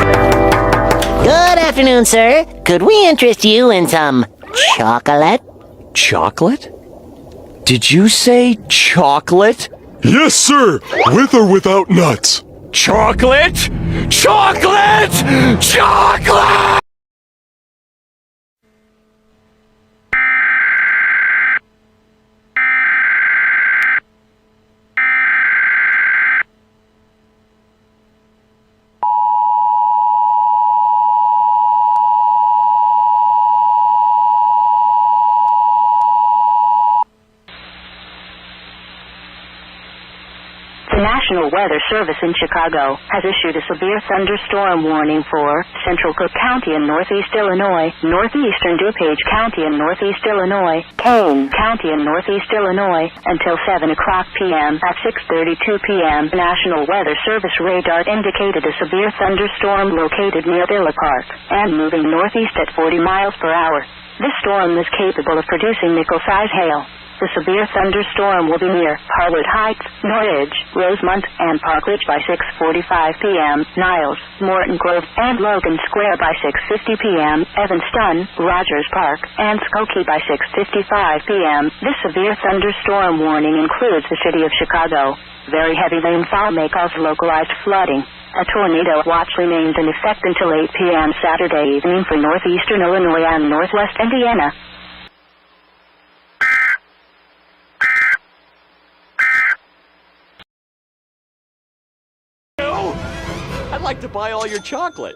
Good afternoon, sir. Could we interest you in some chocolate? Chocolate? Did you say chocolate? Yes, sir. With or without nuts. Chocolate? Chocolate! Chocolate! The National Weather Service in Chicago has issued a severe thunderstorm warning for Central Cook County in northeast Illinois, northeastern DuPage County in northeast Illinois, Kane County in northeast Illinois, until 7 o'clock p.m. At 6:32 p.m., the National Weather Service radar indicated a severe thunderstorm located near Villa Park and moving northeast at 40 miles per hour. This storm is capable of producing nickel-size hail. The severe thunderstorm will be near Harwood Heights, Norridge, Rosemont, and Park Ridge by 6:45 p.m., Niles, Morton Grove, and Logan Square by 6:50 p.m., Evanston, Rogers Park, and Skokie by 6:55 p.m. This severe thunderstorm warning includes the city of Chicago. Very heavy rainfall may cause localized flooding. A tornado watch remains in effect until 8 p.m. Saturday evening for northeastern Illinois and northwest Indiana. I'd like to buy all your chocolate.